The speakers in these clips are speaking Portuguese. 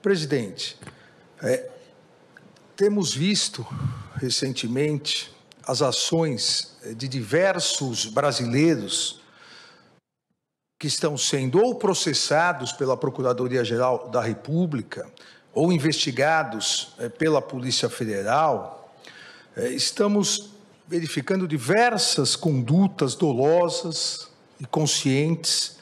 Presidente, temos visto recentemente as ações de diversos brasileiros que estão sendo ou processados pela Procuradoria-Geral da República ou investigados pela Polícia Federal. Estamos verificando diversas condutas dolosas e conscientes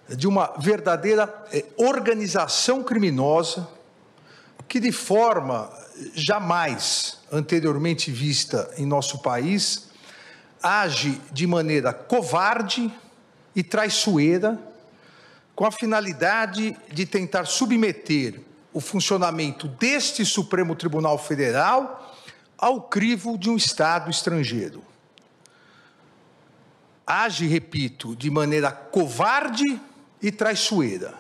de uma verdadeira organização criminosa que, de forma jamais anteriormente vista em nosso país, age de maneira covarde e traiçoeira, com a finalidade de tentar submeter o funcionamento deste Supremo Tribunal Federal ao crivo de um Estado estrangeiro. Age, repito, de maneira covarde e traiçoeira.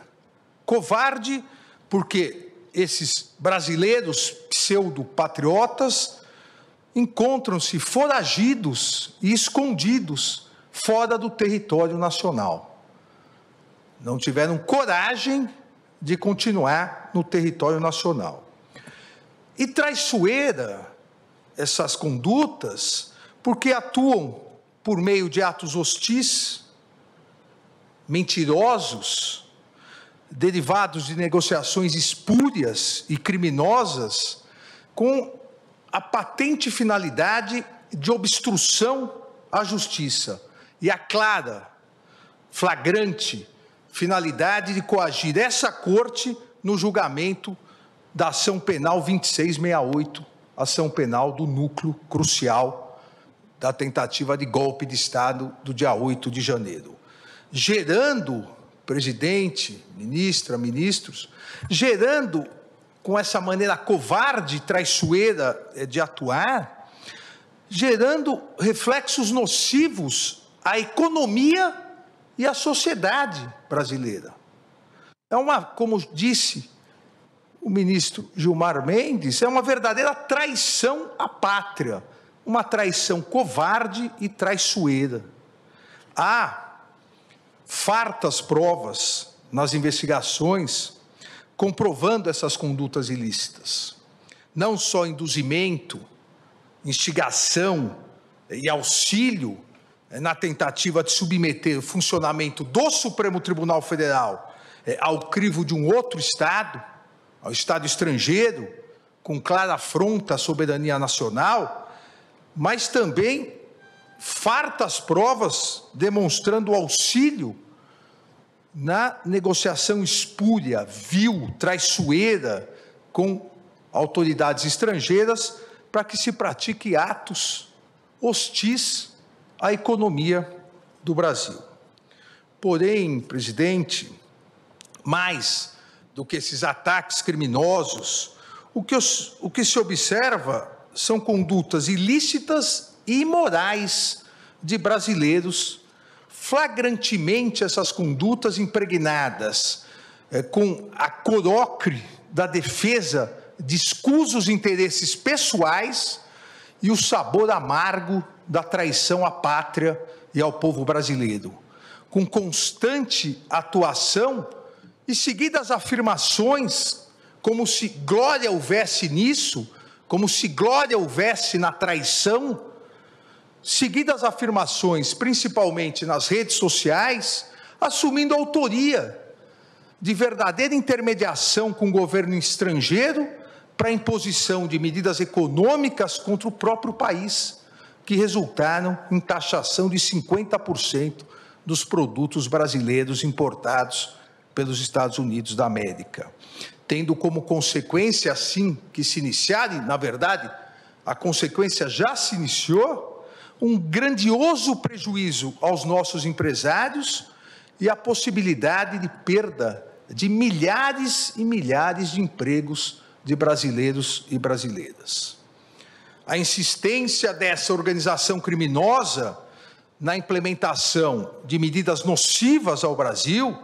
Covarde porque esses brasileiros pseudo-patriotas encontram-se foragidos e escondidos fora do território nacional. Não tiveram coragem de continuar no território nacional. E traiçoeira essas condutas porque atuam por meio de atos hostis, mentirosos, derivados de negociações espúrias e criminosas, com a patente finalidade de obstrução à justiça e a clara, flagrante finalidade de coagir essa Corte no julgamento da ação penal 2668, ação penal do núcleo crucial da tentativa de golpe de Estado do dia 8 de janeiro. Gerando, presidente, ministra, ministros, gerando com essa maneira covarde e traiçoeira de atuar, gerando reflexos nocivos à economia e à sociedade brasileira. Como disse o ministro Gilmar Mendes, é uma verdadeira traição à pátria, uma traição covarde e traiçoeira. Há fartas provas nas investigações comprovando essas condutas ilícitas. Não só induzimento, instigação e auxílio na tentativa de submeter o funcionamento do Supremo Tribunal Federal ao crivo de um outro Estado, ao Estado estrangeiro, com clara afronta à soberania nacional, mas também fartas provas demonstrando auxílio na negociação espúria, vil, traiçoeira com autoridades estrangeiras para que se pratique atos hostis à economia do Brasil. Porém, presidente, mais do que esses ataques criminosos, o que se observa são condutas ilícitas e imorais de brasileiros, flagrantemente essas condutas impregnadas com a corocre da defesa de escusos interesses pessoais e o sabor amargo da traição à pátria e ao povo brasileiro, com constante atuação e seguidas afirmações como se glória houvesse nisso, como se glória houvesse na traição, seguidas afirmações, principalmente nas redes sociais, assumindo autoria de verdadeira intermediação com o governo estrangeiro para a imposição de medidas econômicas contra o próprio país, que resultaram em taxação de 50% dos produtos brasileiros importados pelos Estados Unidos da América, tendo como consequência, assim que se iniciar, e na verdade a consequência já se iniciou, um grandioso prejuízo aos nossos empresários e a possibilidade de perda de milhares e milhares de empregos de brasileiros e brasileiras. A insistência dessa organização criminosa na implementação de medidas nocivas ao Brasil,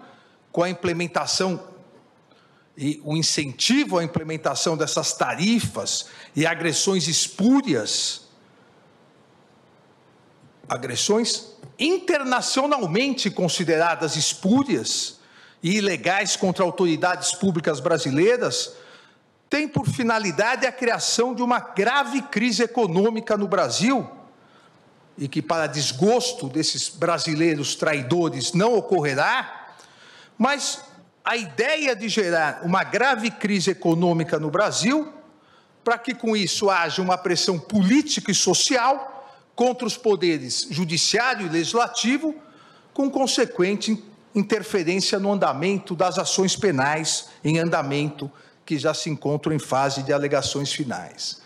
com a implementação e o incentivo à implementação dessas tarifas e agressões espúrias, agressões internacionalmente consideradas espúrias e ilegais contra autoridades públicas brasileiras tem por finalidade a criação de uma grave crise econômica no Brasil, e que, para desgosto desses brasileiros traidores, não ocorrerá, mas a ideia de gerar uma grave crise econômica no Brasil, para que com isso haja uma pressão política e social contra os poderes judiciário e legislativo, com consequente interferência no andamento das ações penais em andamento, que já se encontram em fase de alegações finais.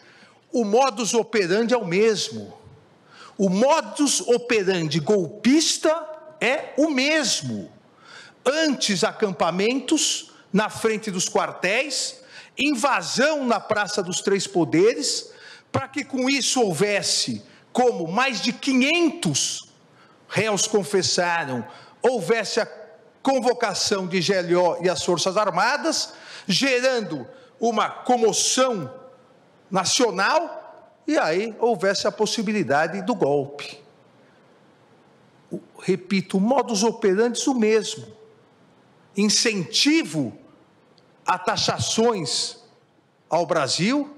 O modus operandi é o mesmo. O modus operandi golpista é o mesmo. Antes, acampamentos na frente dos quartéis, invasão na Praça dos Três Poderes, para que com isso houvesse, como mais de 500 réus confessaram, houvesse a convocação de GLO e as Forças Armadas, gerando uma comoção nacional, e aí houvesse a possibilidade do golpe. Repito, o modus operandi é o mesmo. Incentivo a taxações ao Brasil,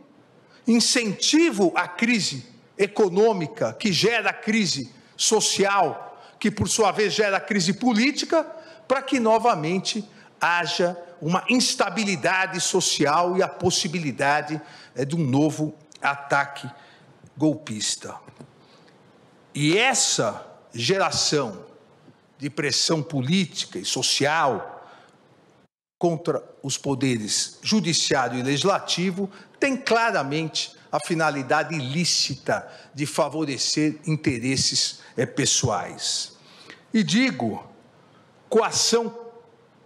incentivo à crise econômica, que gera crise social, que por sua vez gera crise política, para que novamente haja uma instabilidade social e a possibilidade de um novo ataque golpista. E essa geração de pressão política e social contra os poderes judiciário e legislativo tem claramente a finalidade ilícita de favorecer interesses pessoais. E digo, coação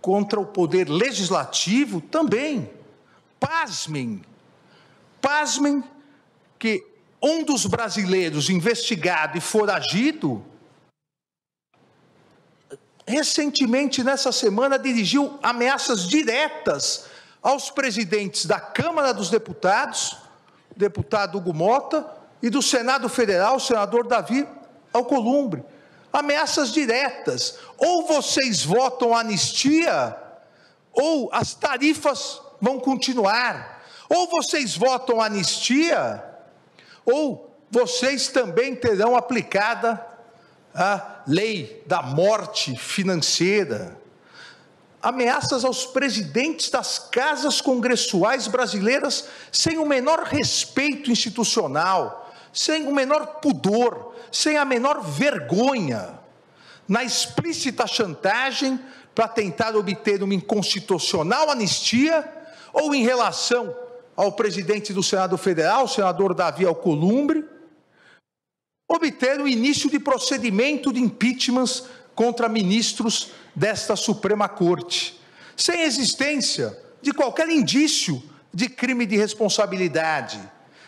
contra o poder legislativo também. Pasmem que um dos brasileiros investigado e foragido, recentemente, nessa semana, dirigiu ameaças diretas aos presidentes da Câmara dos Deputados, o deputado Hugo Mota, e do Senado Federal, o senador Davi Alcolumbre. Ameaças diretas. Ou vocês votam anistia, ou as tarifas vão continuar. Ou vocês votam anistia, ou vocês também terão aplicada a lei da morte financeira. Ameaças aos presidentes das casas congressuais brasileiras sem o menor respeito institucional, sem o menor pudor, sem a menor vergonha, na explícita chantagem para tentar obter uma inconstitucional anistia, ou em relação ao presidente do Senado Federal, o senador Davi Alcolumbre, obter o início de procedimento de impeachment contra ministros desta Suprema Corte, sem existência de qualquer indício de crime de responsabilidade,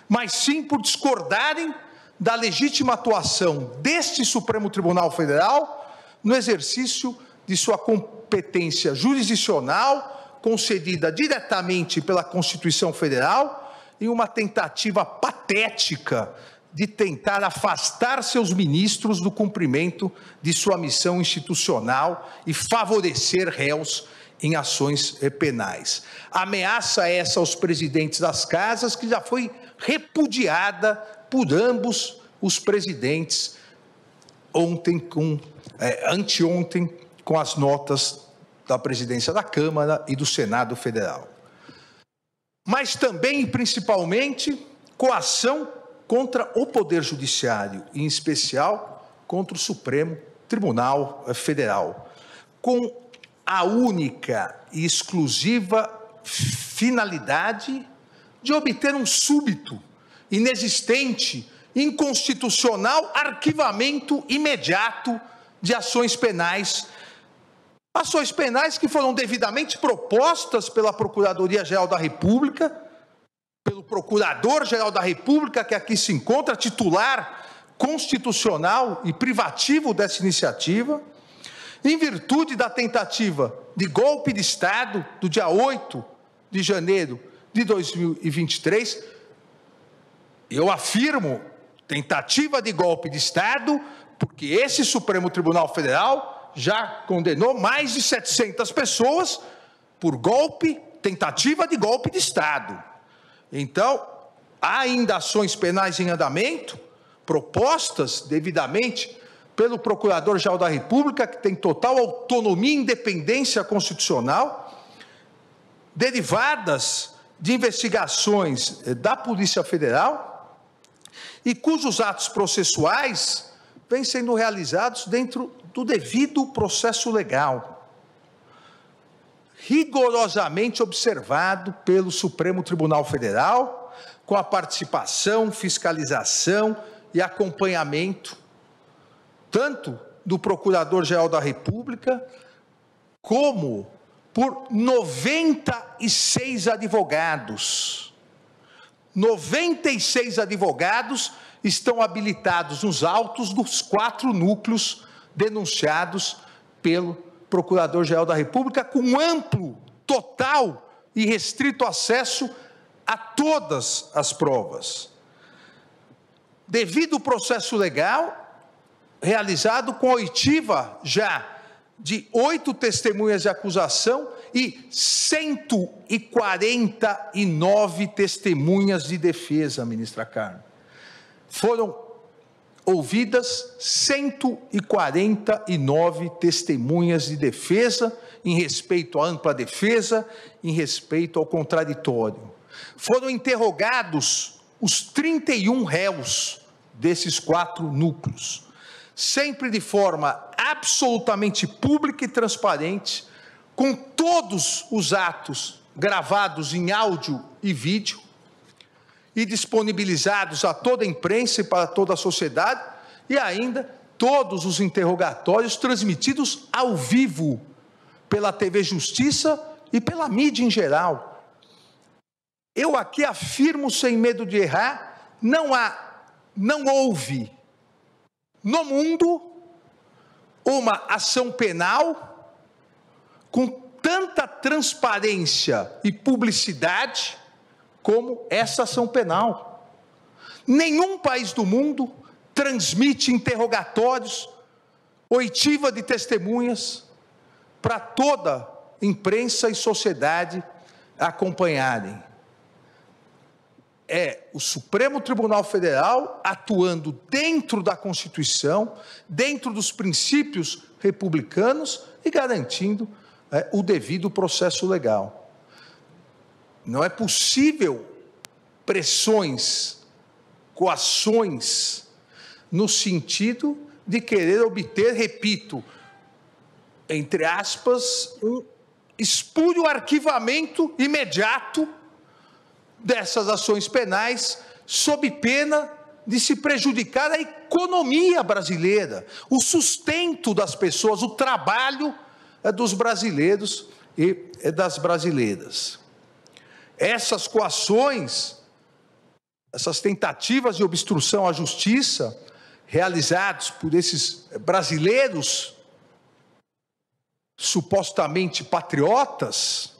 mas sim por discordarem da legítima atuação deste Supremo Tribunal Federal no exercício de sua competência jurisdicional, concedida diretamente pela Constituição Federal, em uma tentativa patética de tentar afastar seus ministros do cumprimento de sua missão institucional e favorecer réus em ações penais. Ameaça essa aos presidentes das casas, que já foi repudiada por ambos os presidentes anteontem, com as notas da presidência da Câmara e do Senado Federal. Mas também e principalmente coação contra o Poder Judiciário, em especial contra o Supremo Tribunal Federal, com a única e exclusiva finalidade de obter um súbito, inexistente, inconstitucional arquivamento imediato de ações penais que foram devidamente propostas pela Procuradoria-Geral da República, pelo Procurador-Geral da República, que aqui se encontra, titular constitucional e privativo dessa iniciativa, em virtude da tentativa de golpe de Estado do dia 8 de janeiro de 2023, eu afirmo, tentativa de golpe de Estado, porque esse Supremo Tribunal Federal já condenou mais de 700 pessoas por golpe, tentativa de golpe de Estado. Então, há ainda ações penais em andamento, propostas devidamente pelo Procurador-Geral da República, que tem total autonomia e independência constitucional, derivadas de investigações da Polícia Federal e cujos atos processuais vêm sendo realizados dentro do devido processo legal, rigorosamente observado pelo Supremo Tribunal Federal, com a participação, fiscalização e acompanhamento, tanto do Procurador-Geral da República, como por 96 advogados. 96 advogados estão habilitados nos autos dos 4 núcleos denunciados pelo Procurador-Geral da República, com amplo, total e restrito acesso a todas as provas. Devido ao processo legal, realizado com a oitiva já de 8 testemunhas de acusação e 149 testemunhas de defesa, ministra Carmen. Foram ouvidas 149 testemunhas de defesa em respeito à ampla defesa, em respeito ao contraditório. Foram interrogados os 31 réus desses 4 núcleos, sempre de forma absolutamente pública e transparente, com todos os atos gravados em áudio e vídeo e disponibilizados a toda a imprensa e para toda a sociedade, e ainda todos os interrogatórios transmitidos ao vivo pela TV Justiça e pela mídia em geral. Eu aqui afirmo sem medo de errar, não houve no mundo uma ação penal com tanta transparência e publicidade como essa ação penal. Nenhum país do mundo transmite interrogatórios, oitiva de testemunhas, para toda imprensa e sociedade acompanharem. É o Supremo Tribunal Federal atuando dentro da Constituição, dentro dos princípios republicanos e garantindo o devido processo legal. Não é possível pressões, coações, no sentido de querer obter, repito, entre aspas, um espúrio arquivamento imediato dessas ações penais, sob pena de se prejudicar a economia brasileira, o sustento das pessoas, o trabalho dos brasileiros e das brasileiras. Essas coações, essas tentativas de obstrução à justiça, realizadas por esses brasileiros supostamente patriotas,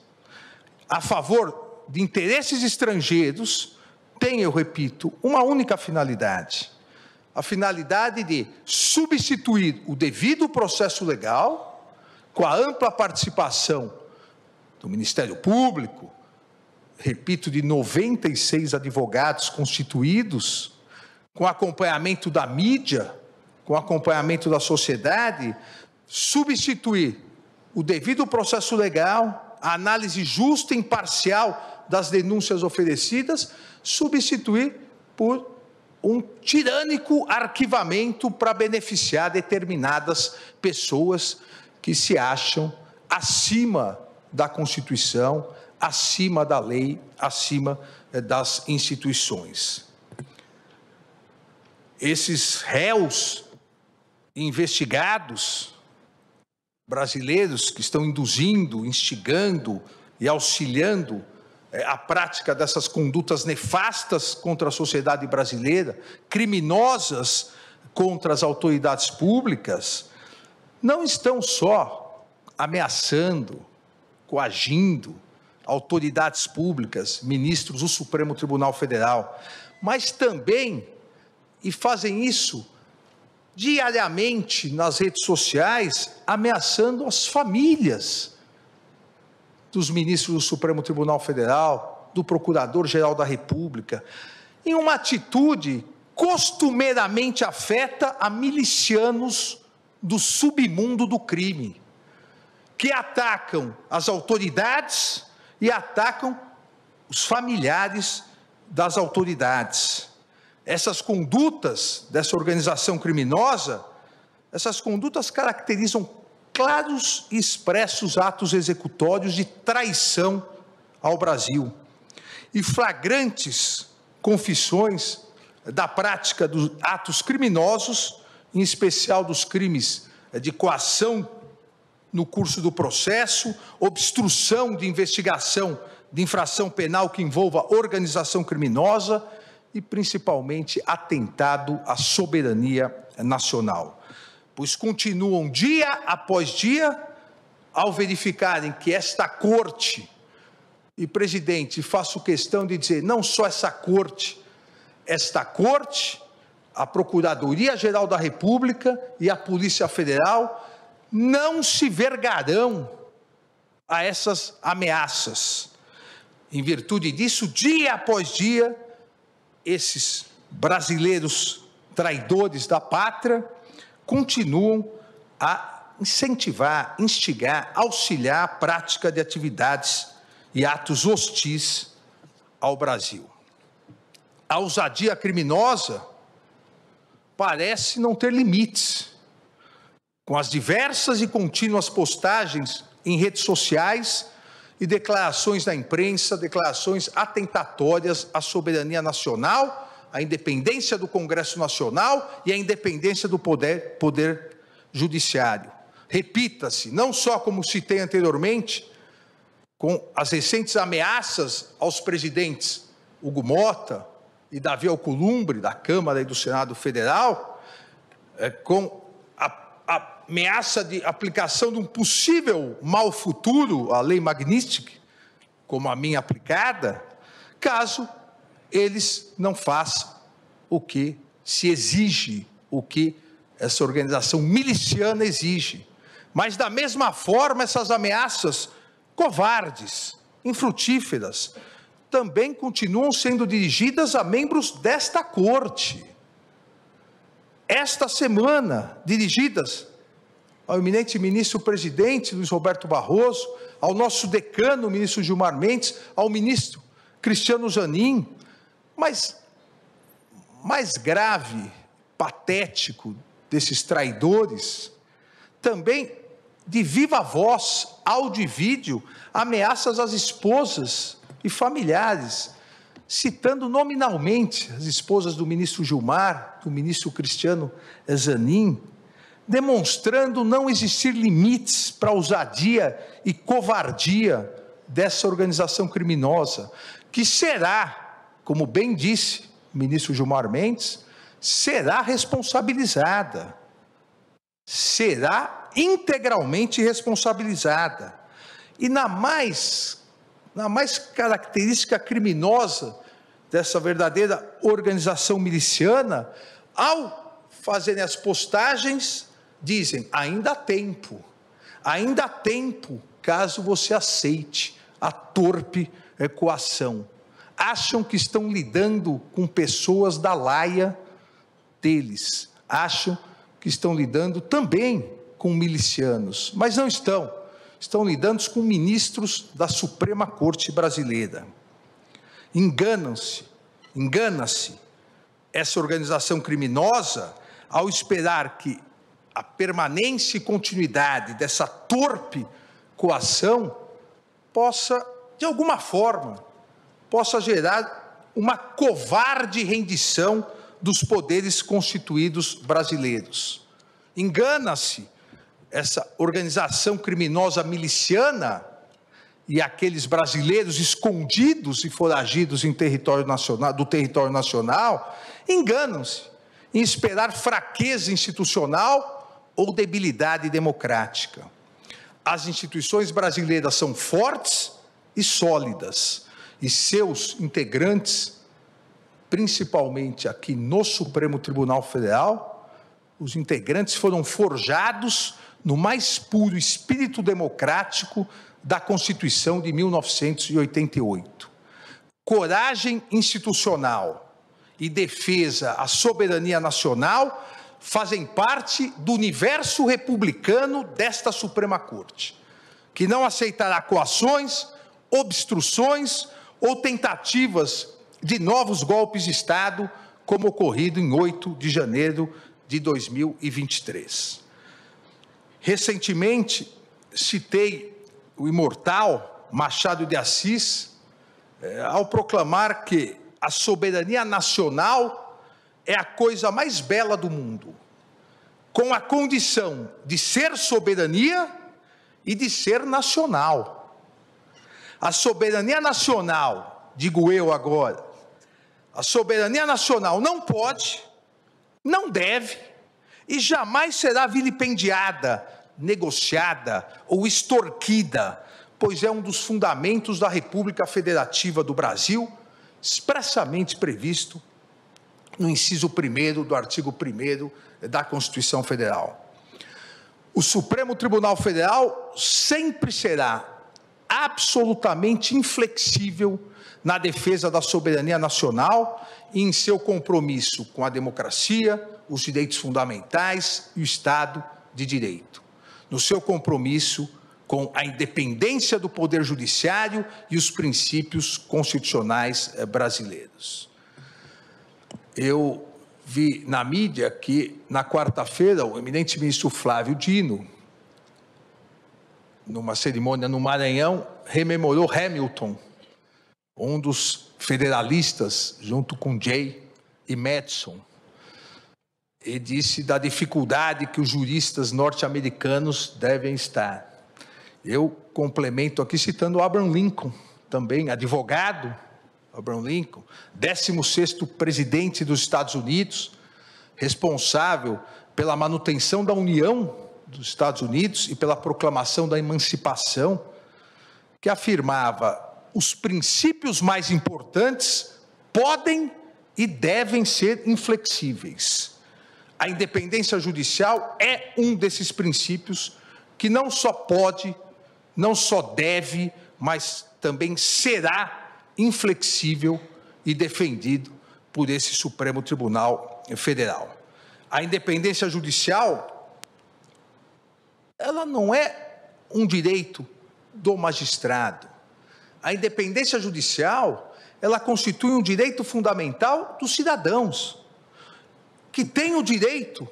a favor de interesses estrangeiros, tem, eu repito, uma única finalidade: a finalidade de substituir o devido processo legal, com a ampla participação do Ministério Público, repito, de 96 advogados constituídos, com acompanhamento da mídia, com acompanhamento da sociedade, substituir o devido processo legal, a análise justa e imparcial das denúncias oferecidas, substituir por um tirânico arquivamento para beneficiar determinadas pessoas que se acham acima da Constituição, acima da lei, acima das instituições. Esses réus investigados, brasileiros que estão induzindo, instigando e auxiliando a prática dessas condutas nefastas contra a sociedade brasileira, criminosas contra as autoridades públicas, não estão só ameaçando, coagindo autoridades públicas, ministros do Supremo Tribunal Federal, mas também, e fazem isso diariamente nas redes sociais, ameaçando as famílias dos ministros do Supremo Tribunal Federal, do Procurador-Geral da República, em uma atitude costumeiramente afeta a milicianos do submundo do crime, que atacam as autoridades e atacam os familiares das autoridades. Essas condutas dessa organização criminosa, essas condutas caracterizam claros e expressos atos executórios de traição ao Brasil e flagrantes confissões da prática dos atos criminosos, em especial dos crimes de coação no curso do processo, obstrução de investigação de infração penal que envolva organização criminosa e, principalmente, atentado à soberania nacional. Pois continuam dia após dia, ao verificarem que esta corte, e presidente, faço questão de dizer, não só essa corte, esta corte, a Procuradoria-Geral da República e a Polícia Federal não se vergarão a essas ameaças. Em virtude disso, dia após dia, esses brasileiros traidores da pátria continuam a incentivar, instigar, auxiliar a prática de atividades e atos hostis ao Brasil. A ousadia criminosa parece não ter limites, com as diversas e contínuas postagens em redes sociais e declarações na imprensa, declarações atentatórias à soberania nacional, à independência do Congresso Nacional e à independência do poder judiciário. Repita-se, não só como citei anteriormente, com as recentes ameaças aos presidentes Hugo Motta e Davi Alcolumbre, da Câmara e do Senado Federal, com a ameaça de aplicação de um possível mal futuro, a Lei Magnitsky, como a minha aplicada, caso eles não façam o que se exige, o que essa organização miliciana exige. Mas, da mesma forma, essas ameaças covardes, infrutíferas, também continuam sendo dirigidas a membros desta corte. Esta semana, dirigidas ao eminente ministro-presidente Luiz Roberto Barroso, ao nosso decano, o ministro Gilmar Mendes, ao ministro Cristiano Zanin, mas mais grave, patético desses traidores, também de viva voz, áudio e vídeo, ameaças às esposas e familiares, citando nominalmente as esposas do ministro Gilmar, do ministro Cristiano Zanin, demonstrando não existir limites para a ousadia e covardia dessa organização criminosa, que será, como bem disse o ministro Gilmar Mendes, será responsabilizada, será integralmente responsabilizada. E na mais característica criminosa dessa verdadeira organização miliciana, ao fazerem as postagens, dizem, ainda há tempo, caso você aceite a torpe coação. Acham que estão lidando com pessoas da laia deles, acham que estão lidando também com milicianos, mas não estão lidando com ministros da Suprema Corte Brasileira. Engana-se essa organização criminosa ao esperar que a permanência e continuidade dessa torpe coação possa, de alguma forma, gerar uma covarde rendição dos poderes constituídos brasileiros. Engana-se essa organização criminosa miliciana e aqueles brasileiros escondidos e foragidos em território nacional, enganam-se em esperar fraqueza institucional ou debilidade democrática. As instituições brasileiras são fortes e sólidas, e seus integrantes, principalmente aqui no Supremo Tribunal Federal, os integrantes foram forjados no mais puro espírito democrático da Constituição de 1988. Coragem institucional e defesa à soberania nacional fazem parte do universo republicano desta Suprema Corte, que não aceitará coações, obstruções ou tentativas de novos golpes de Estado, como ocorrido em 8 de janeiro de 2023. Recentemente, citei o imortal Machado de Assis, ao proclamar que a soberania nacional é a coisa mais bela do mundo, com a condição de ser soberania e de ser nacional. A soberania nacional, digo eu agora, a soberania nacional não pode, não deve e jamais será vilipendiada, negociada ou extorquida, pois é um dos fundamentos da República Federativa do Brasil, expressamente previsto no inciso 1º do artigo 1º da Constituição Federal. O Supremo Tribunal Federal sempre será absolutamente inflexível na defesa da soberania nacional e em seu compromisso com a democracia, os direitos fundamentais e o Estado de Direito. No seu compromisso com a independência do Poder Judiciário e os princípios constitucionais brasileiros. Eu vi na mídia que, na quarta-feira, o eminente ministro Flávio Dino, numa cerimônia no Maranhão, rememorou Hamilton, um dos federalistas, junto com Jay e Madison, e disse da dificuldade que os juristas norte-americanos devem estar. Eu complemento aqui citando Abraham Lincoln, também advogado, Abraham Lincoln, 16º presidente dos Estados Unidos, responsável pela manutenção da União dos Estados Unidos e pela proclamação da emancipação, que afirmava: os princípios mais importantes podem e devem ser inflexíveis. A independência judicial é um desses princípios que não só pode, não só deve, mas também será inflexível e defendido por esse Supremo Tribunal Federal. A independência judicial, ela não é um direito do magistrado. A independência judicial, ela constitui um direito fundamental dos cidadãos, que têm o direito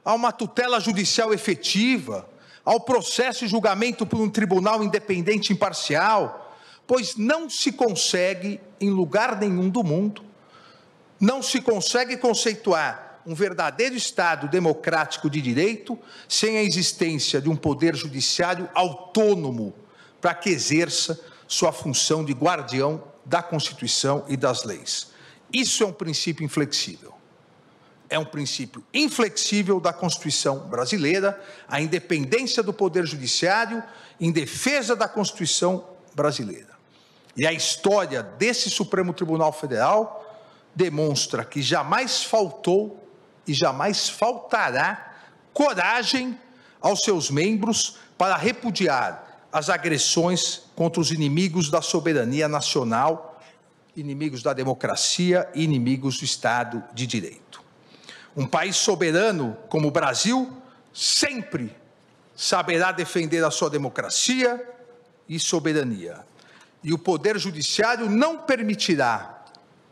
a uma tutela judicial efetiva, ao processo e julgamento por um tribunal independente e imparcial, pois não se consegue, em lugar nenhum do mundo, não se consegue conceituar um verdadeiro Estado democrático de direito sem a existência de um poder judiciário autônomo para que exerça sua função de guardião da Constituição e das leis. Isso é um princípio inflexível. É um princípio inflexível da Constituição brasileira, a independência do Poder Judiciário em defesa da Constituição brasileira. E a história desse Supremo Tribunal Federal demonstra que jamais faltou e jamais faltará coragem aos seus membros para repudiar as agressões contra os inimigos da soberania nacional, inimigos da democracia e inimigos do Estado de Direito. Um país soberano como o Brasil sempre saberá defender a sua democracia e soberania. E o Poder Judiciário não permitirá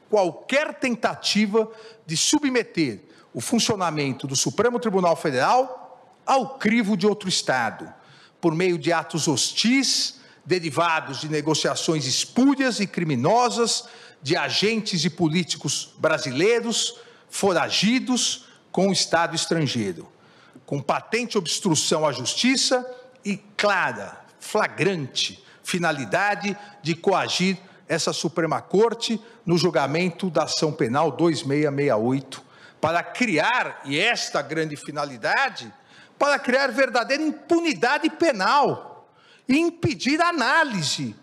qualquer tentativa de submeter o funcionamento do Supremo Tribunal Federal ao crivo de outro Estado, por meio de atos hostis, derivados de negociações espúrias e criminosas de agentes e políticos brasileiros foragidos com o Estado estrangeiro, com patente obstrução à justiça e clara, flagrante finalidade de coagir essa Suprema Corte no julgamento da ação penal 2668, para criar, e esta grande finalidade, para criar verdadeira impunidade penal e impedir a análise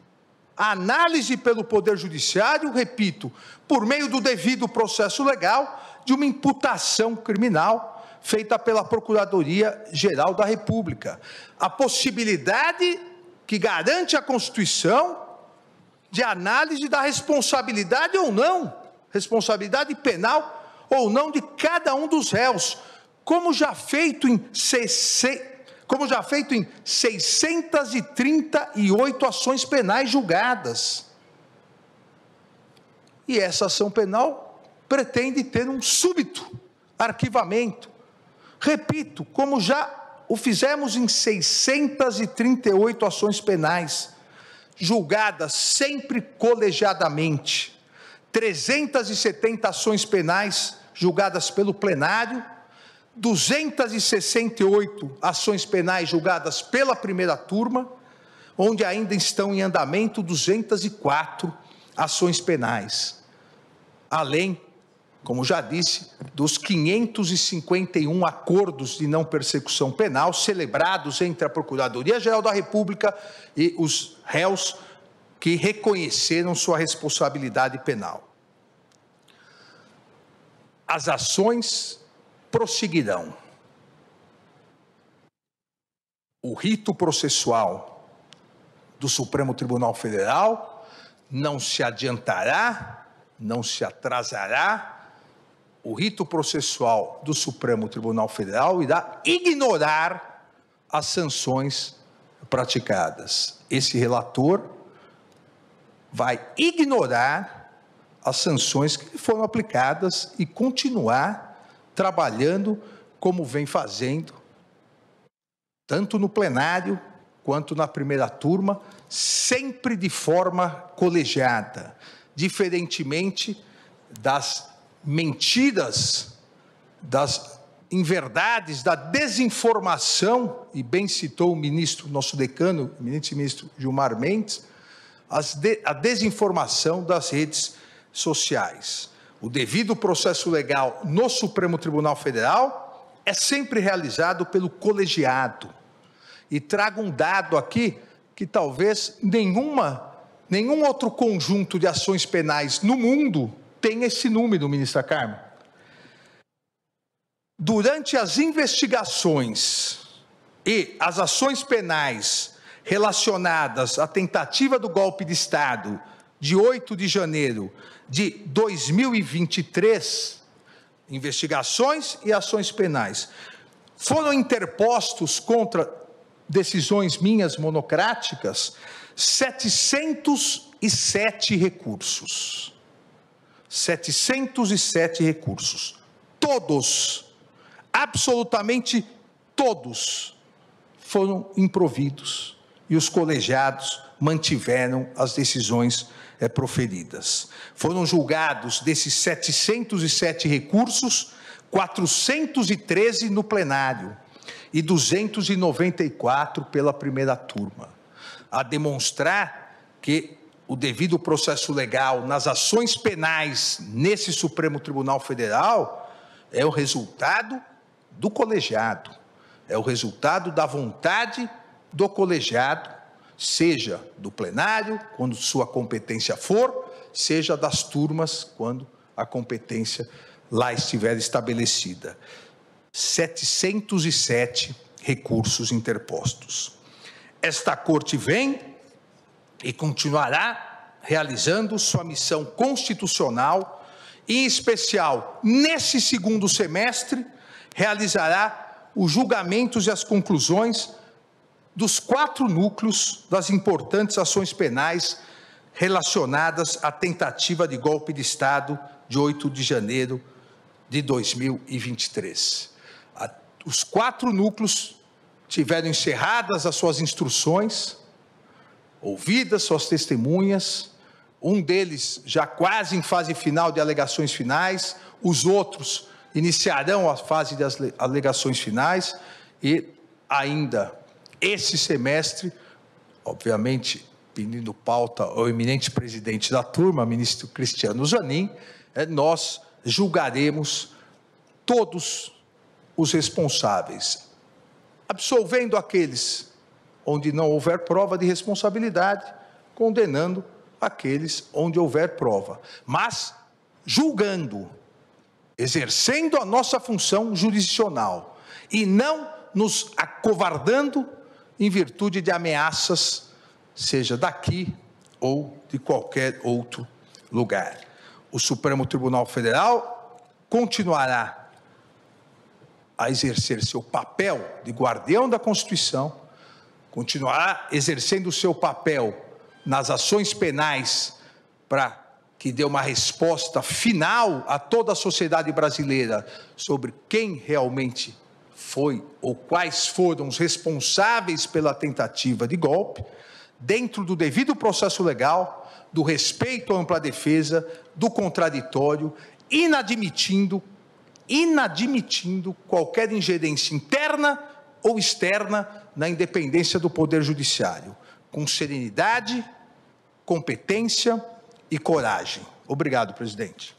pelo Poder Judiciário, repito, por meio do devido processo legal, de uma imputação criminal feita pela Procuradoria-Geral da República. A possibilidade que garante a Constituição de análise da responsabilidade ou não, responsabilidade penal ou não de cada um dos réus, como já feito em 638 ações penais julgadas. E essa ação penal pretende ter um súbito arquivamento. Repito, como já o fizemos em 638 ações penais, julgadas sempre colegiadamente, 370 ações penais julgadas pelo plenário, 268 ações penais julgadas pela primeira turma, onde ainda estão em andamento 204 ações penais, além, como já disse, dos 551 acordos de não persecução penal celebrados entre a Procuradoria-Geral da República e os réus que reconheceram sua responsabilidade penal. As ações prosseguirão. O rito processual do Supremo Tribunal Federal não se adiantará, não se atrasará. O rito processual do Supremo Tribunal Federal irá ignorar as sanções praticadas. Esse relator vai ignorar as sanções que foram aplicadas e continuar trabalhando como vem fazendo, tanto no plenário quanto na primeira turma, sempre de forma colegiada, diferentemente das mentiras, das inverdades, da desinformação, e bem citou o ministro, nosso decano, o eminente ministro Gilmar Mendes, a desinformação das redes sociais. O devido processo legal no Supremo Tribunal Federal é sempre realizado pelo colegiado. E trago um dado aqui que talvez nenhum outro conjunto de ações penais no mundo tenha esse número, ministra Carmen. Durante as investigações e as ações penais relacionadas à tentativa do golpe de Estado de 8 de janeiro de 2023, investigações e ações penais, foram interpostos contra decisões minhas monocráticas 707 recursos. 707 recursos. Todos, absolutamente todos, foram improvidos e os colegiados mantiveram as decisões proferidas. Foram julgados desses 707 recursos, 413 no plenário e 294 pela primeira turma, a demonstrar que o devido processo legal nas ações penais nesse Supremo Tribunal Federal é o resultado do colegiado, é o resultado da vontade do colegiado, seja do plenário, quando sua competência for, seja das turmas, quando a competência lá estiver estabelecida. 707 recursos interpostos. Esta Corte vem e continuará realizando sua missão constitucional, em especial, nesse segundo semestre, realizará os julgamentos e as conclusões dos 4 núcleos das importantes ações penais relacionadas à tentativa de golpe de Estado de 8 de janeiro de 2023. Os 4 núcleos tiveram encerradas as suas instruções, ouvidas suas testemunhas, um deles já quase em fase final de alegações finais, os outros iniciarão a fase das alegações finais e ainda esse semestre, obviamente, pedindo pauta ao eminente presidente da turma, ministro Cristiano Zanin, nós julgaremos todos os responsáveis, absolvendo aqueles onde não houver prova de responsabilidade, condenando aqueles onde houver prova, mas julgando exercendo a nossa função jurisdicional e não nos acovardando em virtude de ameaças, seja daqui ou de qualquer outro lugar. O Supremo Tribunal Federal continuará a exercer seu papel de guardião da Constituição, continuará exercendo o seu papel nas ações penais para que dê uma resposta final a toda a sociedade brasileira sobre quem realmente foi ou quais foram os responsáveis pela tentativa de golpe, dentro do devido processo legal, do respeito à ampla defesa, do contraditório, inadmitindo qualquer ingerência interna ou externa na independência do Poder Judiciário, com serenidade, competência e coragem. Obrigado, presidente.